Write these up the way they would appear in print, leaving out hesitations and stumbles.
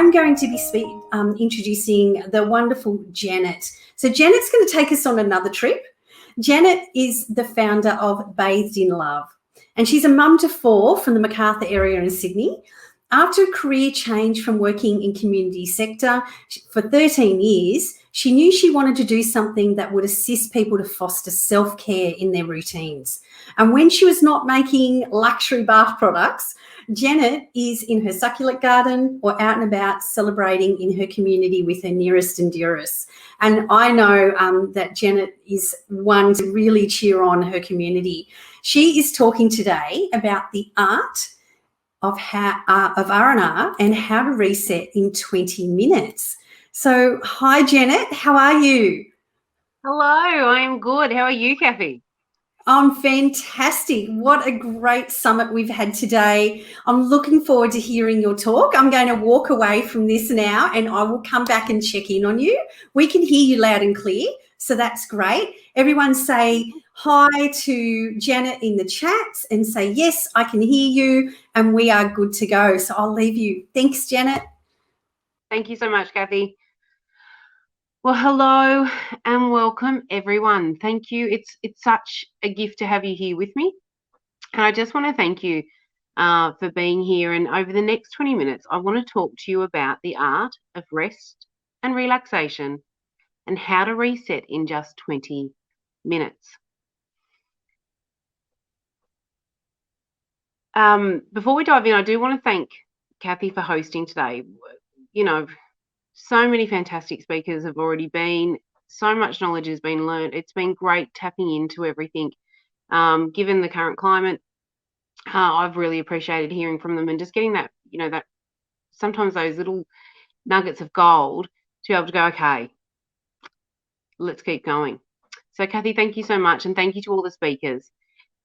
I'm going to be introducing the wonderful Janet. So Janet's going to take us on another trip. Janet is the founder of Bathed in Love, and she's a mum to 4 from the Macarthur area in Sydney. After a career change from working in community sector for 13 years, she knew she wanted to do something that would assist people to foster self-care in their routines. And when she was not making luxury bath products, Janet is in her succulent garden or out and about celebrating in her community with her nearest and dearest. And I know that Janet is one to really cheer on her community. She is talking today about the art of R&R and how to reset in 20 minutes. So, hi, Janet. How are you? Hello, I'm good. How are you, Kathy? I'm fantastic. What a great summit we've had today. I'm looking forward to hearing your talk. I'm going to walk away from this now and I will come back and check in on you. We can hear you loud and clear, so that's great. Everyone say hi to Janet in the chats and say, yes, I can hear you and we are good to go. So I'll leave you. Thanks, Janet. Thank you so much, Kathy. Well, hello and welcome, everyone. Thank you. It's such a gift to have you here with me. And I just want to thank you for being here. And over the next 20 minutes, I want to talk to you about the art of rest and relaxation and how to reset in just 20 minutes. Before we dive in, I do want to thank Kathy for hosting today. You know, so many fantastic speakers have already been, so much knowledge has been learned. It's been great tapping into everything. Given the current climate, I've really appreciated hearing from them and just getting that, that sometimes those little nuggets of gold to be able to go, okay, let's keep going. So Kathy, thank you so much. And thank you to all the speakers.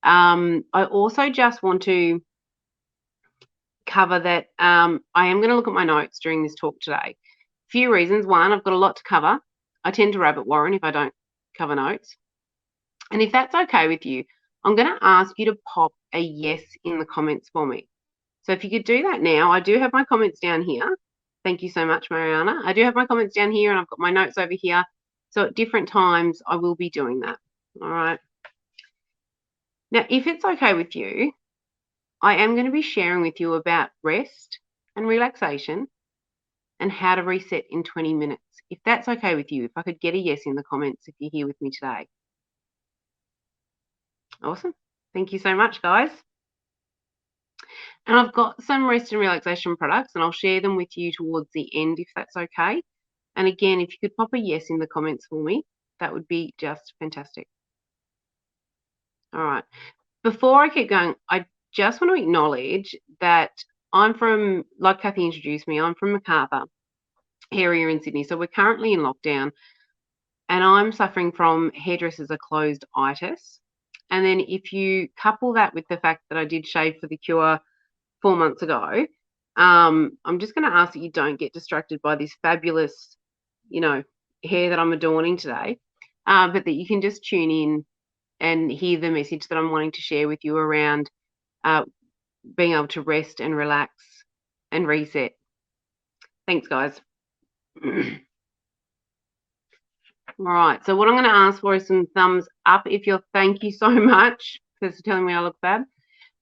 I also just want to cover that I am going to look at my notes during this talk today. Few reasons. One, I've got a lot to cover. I tend to rabbit warren if I don't cover notes. And if that's okay with you, I'm going to ask you to pop a yes in the comments for me. So if you could do that now, I do have my comments down here. Thank you so much, Mariana. I do have my comments down here and I've got my notes over here. So at different times, I will be doing that. All right. Now, if it's okay with you, I am going to be sharing with you about rest and relaxation and how to reset in 20 minutes. If that's okay with you, if I could get a yes in the comments if you're here with me today. Awesome. Thank you so much, guys. And I've got some rest and relaxation products and I'll share them with you towards the end if that's okay. And again, if you could pop a yes in the comments for me, that would be just fantastic. All right. Before I keep going, I just want to acknowledge that I'm from, like Kathy introduced me, I'm from Macarthur area in Sydney. So we're currently in lockdown and I'm suffering from hairdressers are closed itis. And then if you couple that with the fact that I did shave for the cure 4 months ago, I'm just going to ask that you don't get distracted by this fabulous, hair that I'm adorning today, but that you can just tune in and hear the message that I'm wanting to share with you around being able to rest and relax and reset. Thanks, guys. All right, so what I'm going to ask for is some thumbs up if you're, thank you so much for telling me I look bad.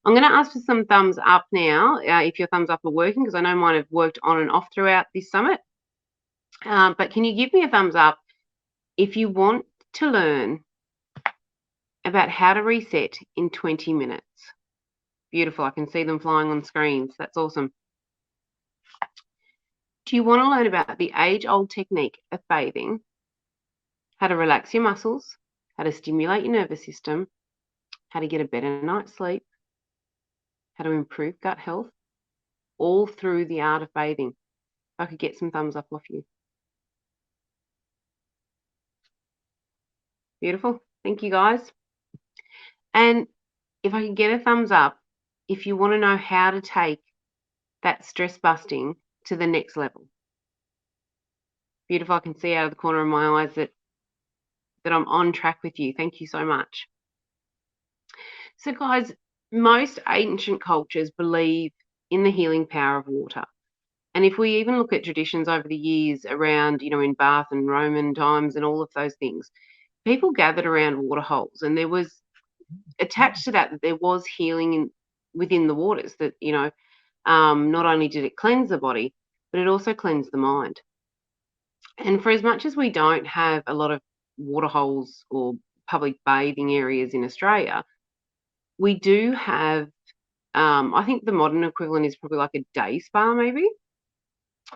I'm going to ask for some thumbs up now if your thumbs up are working, because I know mine have worked on and off throughout this summit. But can you give me a thumbs up if you want to learn about how to reset in 20 minutes? Beautiful. I can see them flying on screens. That's awesome. Do you want to learn about the age-old technique of bathing, how to relax your muscles, how to stimulate your nervous system, how to get a better night's sleep, how to improve gut health, all through the art of bathing? If I could get some thumbs up off you. Beautiful. Thank you, guys. And if I could get a thumbs up, if you want to know how to take that stress busting to the next level. Beautiful. I can see out of the corner of my eyes that I'm on track with you. Thank you so much. So, guys, most ancient cultures believe in the healing power of water. And if we even look at traditions over the years around, in Bath and Roman times and all of those things, people gathered around water holes, and there was attached to that there was healing within the waters. That not only did it cleanse the body, but it also cleansed the mind. And for as much as we don't have a lot of water holes or public bathing areas in Australia, we do have. I think the modern equivalent is probably like a day spa, maybe.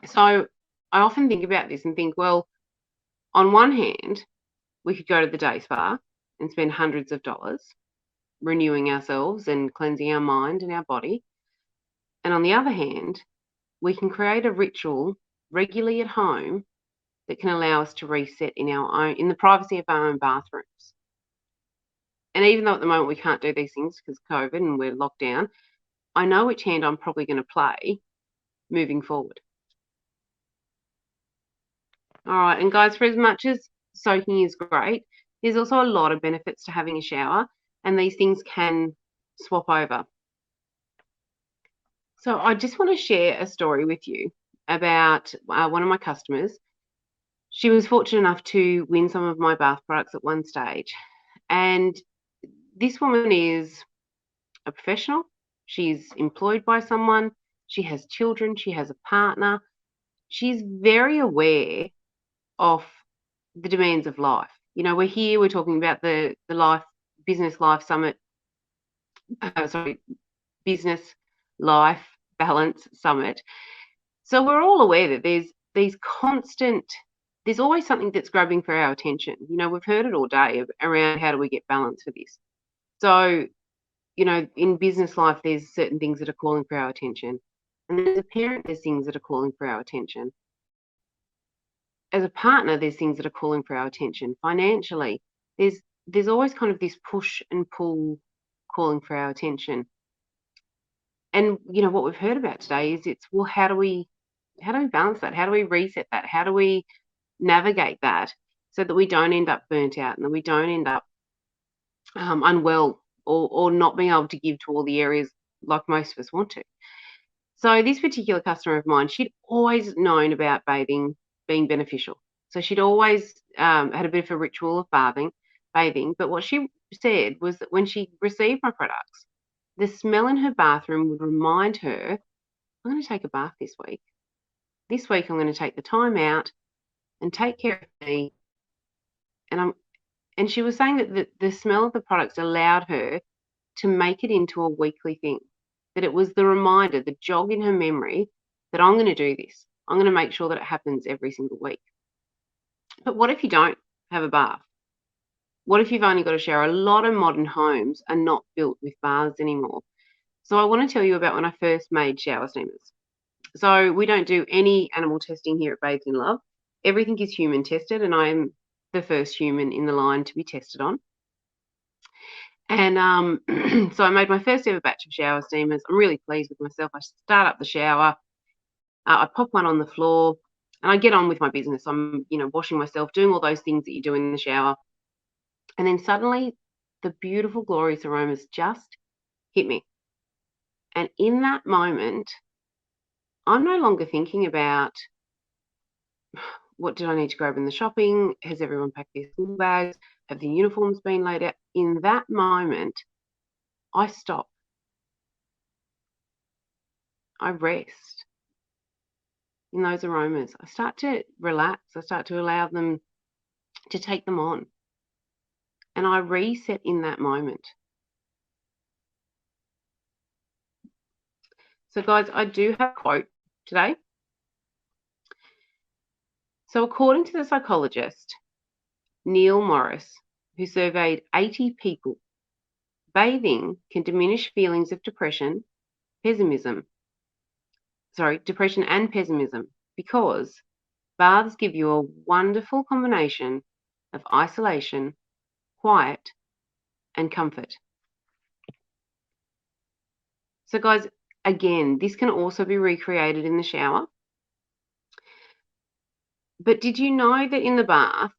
So I often think about this and think, well, on one hand, we could go to the day spa and spend hundreds of dollars renewing ourselves and cleansing our mind and our body. And on the other hand, we can create a ritual regularly at home that can allow us to reset in the privacy of our own bathrooms. And even though at the moment we can't do these things because of COVID and we're locked down, I know which hand I'm probably going to play moving forward. All right, and guys, for as much as soaking is great, there's also a lot of benefits to having a shower, and these things can swap over. So I just want to share a story with you about one of my customers. She was fortunate enough to win some of my bath products at one stage. And this woman is a professional. She's employed by someone. She has children. She has a partner. She's very aware of the demands of life. We're talking about the business life summit. Business life balance summit. So we're all aware that there's always something that's grabbing for our attention. We've heard it all day around how do we get balance for this. So, in business life, there's certain things that are calling for our attention. And as a parent, there's things that are calling for our attention. As a partner, there's things that are calling for our attention. Financially, there's always kind of this push and pull calling for our attention. And what we've heard about today is how do we balance that? How do we reset that? How do we navigate that so that we don't end up burnt out and that we don't end up unwell or not being able to give to all the areas like most of us want to. So this particular customer of mine, she'd always known about bathing being beneficial. So she'd always had a bit of a ritual of bathing. But what she said was that when she received my products, the smell in her bathroom would remind her, I'm going to take a bath this week. This week I'm going to take the time out and take care of me. And she was saying that the smell of the products allowed her to make it into a weekly thing, that it was the reminder, the jog in her memory that I'm going to do this. I'm going to make sure that it happens every single week. But what if you don't have a bath? What if you've only got a shower? A lot of modern homes are not built with baths anymore. So I want to tell you about when I first made shower steamers. So we don't do any animal testing here at Bathed in Love. Everything is human tested, and I'm the first human in the line to be tested on. And so I made my first ever batch of shower steamers. I'm really pleased with myself. I start up the shower, I pop one on the floor, and I get on with my business. I'm, washing myself, doing all those things that you do in the shower. And then suddenly the beautiful, glorious aromas just hit me. And in that moment, I'm no longer thinking about what did I need to grab in the shopping? Has everyone packed their school bags? Have the uniforms been laid out? In that moment, I stop. I rest in those aromas. I start to relax. I start to allow them to take them on. And I reset in that moment. So, guys, I do have a quote today. So, according to the psychologist Neil Morris, who surveyed 80 people, bathing can diminish feelings of depression and pessimism, because baths give you a wonderful combination of isolation, quiet, and comfort. So, guys, again, this can also be recreated in the shower. But did you know that in the bath,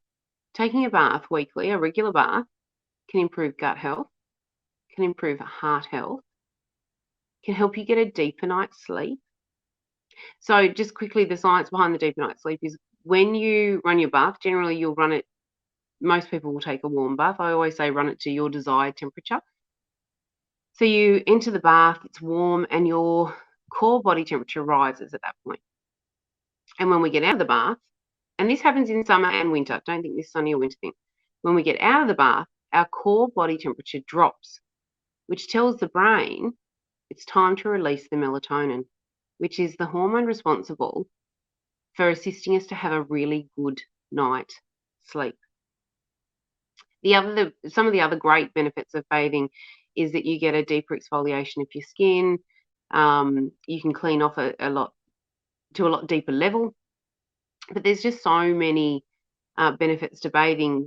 taking a bath weekly, a regular bath, can improve gut health, can improve heart health, can help you get a deeper night's sleep? So just quickly, the science behind the deeper night sleep is when you run your bath, generally you'll run it, most people will take a warm bath. I always say run it to your desired temperature. So you enter the bath, it's warm, and your core body temperature rises at that point. And when we get out of the bath, and this happens in summer and winter, don't think this is only a winter thing. When we get out of the bath, our core body temperature drops, which tells the brain it's time to release the melatonin, which is the hormone responsible for assisting us to have a really good night's sleep. Some of the other great benefits of bathing is that you get a deeper exfoliation of your skin. You can clean off a lot deeper level. But there's just so many benefits to bathing.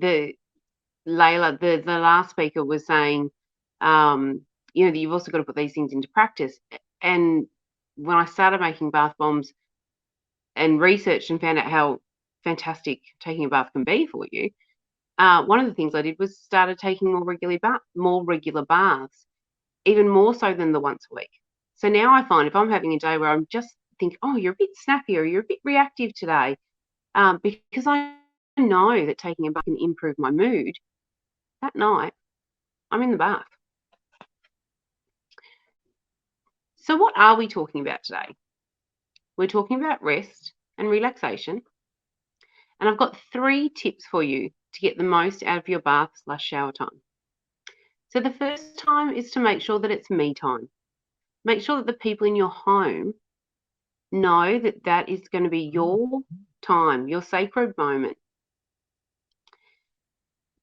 Layla, the last speaker was saying, that you've also got to put these things into practice. And when I started making bath bombs and researched and found out how fantastic taking a bath can be for you, one of the things I did was started taking more regular baths, even more so than the once a week. So now I find if I'm having a day where I'm just think, oh, you're a bit snappy or you're a bit reactive today, because I know that taking a bath can improve my mood, that night I'm in the bath. So what are we talking about today? We're talking about rest and relaxation. And I've got 3 tips for you to get the most out of your bath/shower time. So the first time is to make sure that it's me time. Make sure that the people in your home know that that is going to be your time, your sacred moment.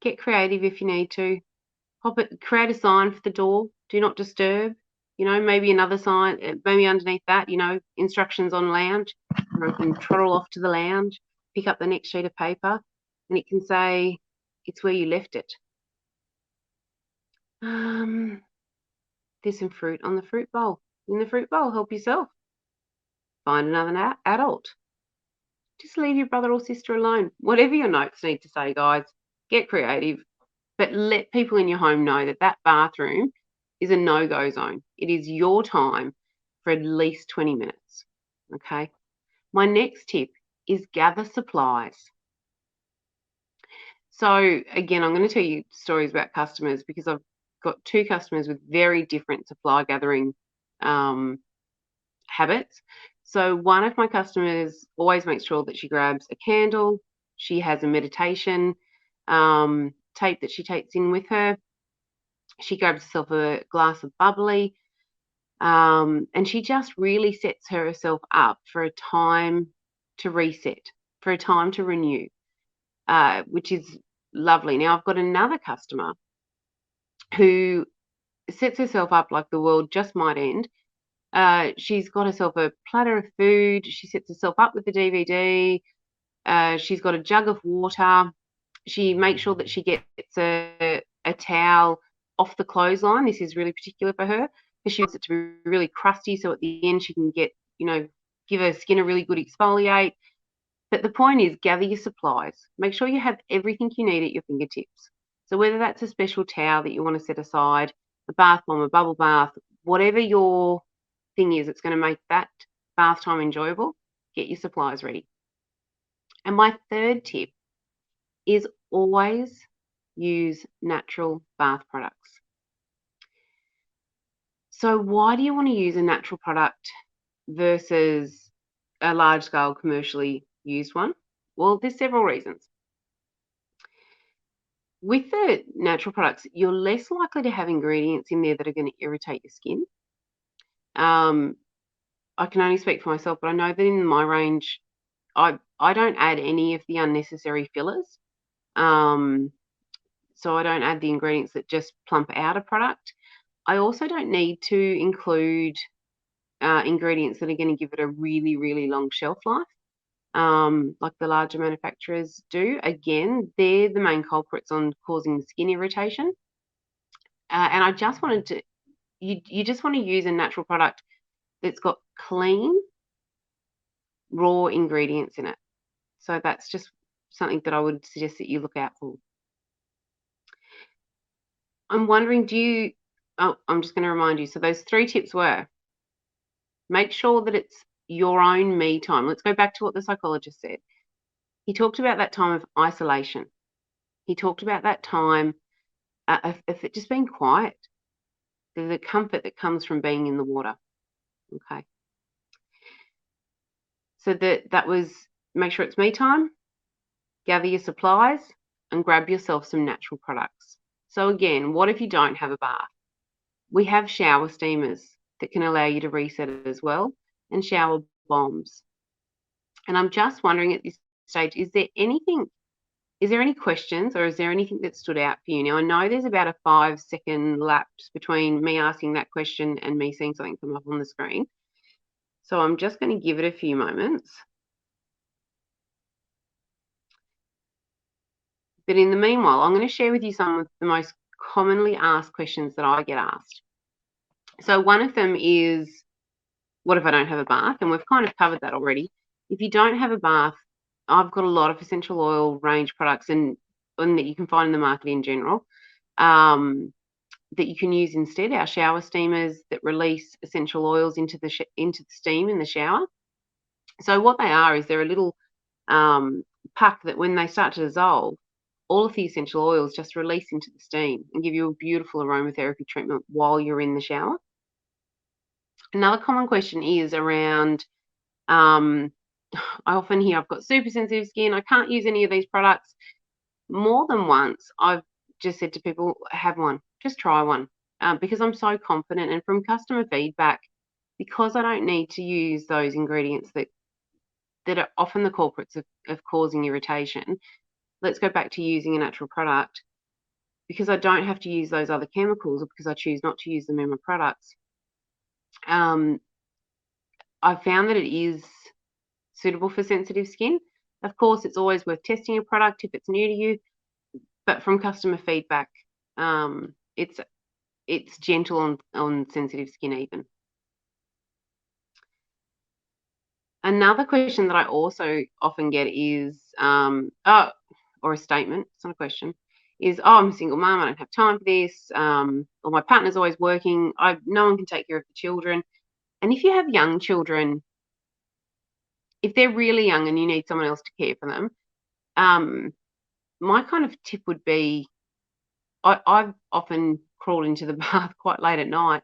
Get creative if you need to. Create a sign for the door, do not disturb. Maybe another sign, maybe underneath that, instructions on lounge. Or I can trottle off to the lounge, pick up the next sheet of paper, and it can say, it's where you left it. There's some fruit on the fruit bowl. In the fruit bowl, help yourself. Find another adult. Just leave your brother or sister alone. Whatever your notes need to say, guys, get creative. But let people in your home know that that bathroom is a no-go zone. It is your time for at least 20 minutes, okay? My next tip is gather supplies. So, again, I'm going to tell you stories about customers because I've got 2 customers with very different supply gathering habits. So one of my customers always makes sure that she grabs a candle. She has a meditation tape that she takes in with her. She grabs herself a glass of bubbly, and she just really sets herself up for a time to reset, for a time to renew, which is lovely. Now, I've got another customer who sets herself up like the world just might end. She's got herself a platter of food. She sets herself up with the DVD. She's got a jug of water. She makes sure that she gets a towel off the clothesline. This is really particular for her because she wants it to be really crusty, so at the end she can get, give her skin a really good exfoliate. But the point is, gather your supplies. Make sure you have everything you need at your fingertips. So whether that's a special towel that you want to set aside, a bath bomb, a bubble bath, whatever your thing is, it's going to make that bath time enjoyable, get your supplies ready. And my third tip is always use natural bath products. So why do you want to use a natural product versus a large-scale commercially used one? Well, there's several reasons. With the natural products, you're less likely to have ingredients in there that are going to irritate your skin. I can only speak for myself, but I know that in my range, I don't add any of the unnecessary fillers. So I don't add the ingredients that just plump out a product. I also don't need to include ingredients that are going to give it a really, really long shelf life, like the larger manufacturers do. Again, they're the main culprits on causing skin irritation. And I just wanted to, you just want to use a natural product that's got clean, raw ingredients in it. So that's just something that I would suggest that you look out for. I'm wondering, I'm just going to remind you. So those 3 tips were, make sure that it's your own me time. Let's go back to what the psychologist said. He talked about that time of isolation. He talked about that time of it just being quiet, the comfort that comes from being in the water. Okay. So that was, make sure it's me time, gather your supplies, and grab yourself some natural products. So again, what if you don't have a bath? We have shower steamers that can allow you to reset it as well, and shower bombs. And I'm just wondering at this stage, is there any questions, or is there anything that stood out for you? Now, I know there's about a 5-second lapse between me asking that question and me seeing something come up on the screen. So I'm just going to give it a few moments. But in the meanwhile, I'm going to share with you some of the most commonly asked questions that I get asked. So one of them is, what if I don't have a bath? And we've kind of covered that already. If you don't have a bath, I've got a lot of essential oil range products and that you can find in the market in general that you can use instead. Our shower steamers that release essential oils into the steam in the shower. So what they are is they're a little puck that when they start to dissolve, all of the essential oils just release into the steam and give you a beautiful aromatherapy treatment while you're in the shower. Another common question is around, I often hear I've got super sensitive skin, I can't use any of these products. More than once, I've just said to people, have one, just try one, because I'm so confident. And from customer feedback, because I don't need to use those ingredients that are often the culprits of causing irritation, let's go back to using a natural product. Because I don't have to use those other chemicals, or because I choose not to use them in my products, I've found that it is suitable for sensitive skin. Of course, it's always worth testing a product if it's new to you, but from customer feedback, it's gentle on sensitive skin even. Another question that I also often get is, or a statement, it's not a question, is, oh, I'm a single mum, I don't have time for this, or my partner's always working, no one can take care of the children. And if you have young children, if they're really young and you need someone else to care for them, my kind of tip would be, I've often crawled into the bath quite late at night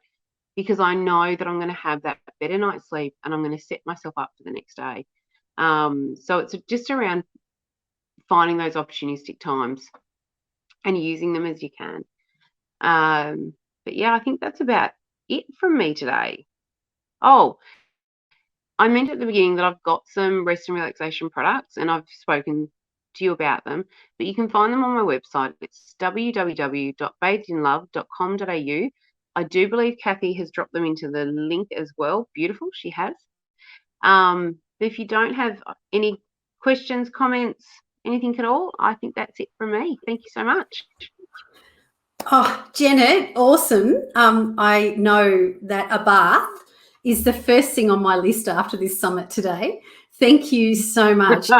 because I know that I'm going to have that better night's sleep and I'm going to set myself up for the next day. So it's just around finding those opportunistic times and using them as you can. But yeah, I think that's about it from me today. Oh, I meant at the beginning that I've got some rest and relaxation products and I've spoken to you about them, but you can find them on my website. It's www.bathedinlove.com.au. I do believe Kathy has dropped them into the link as well. Beautiful, she has. But if you don't have any questions, comments, anything at all, I think that's it from me. Thank you so much. Oh, Janet, awesome. I know that a bath is the first thing on my list after this summit today. Thank you so much.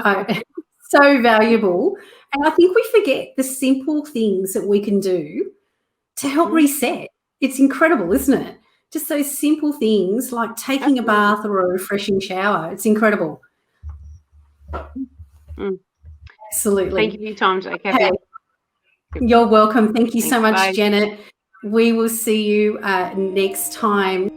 So valuable. And I think we forget the simple things that we can do to help reset. It's incredible, isn't it? Just those simple things like taking a bath or a refreshing shower. It's incredible. Absolutely. Thank you for your time today, Kathy. Okay. You're welcome. Thank you so much, Bye. Janet. We will see you next time.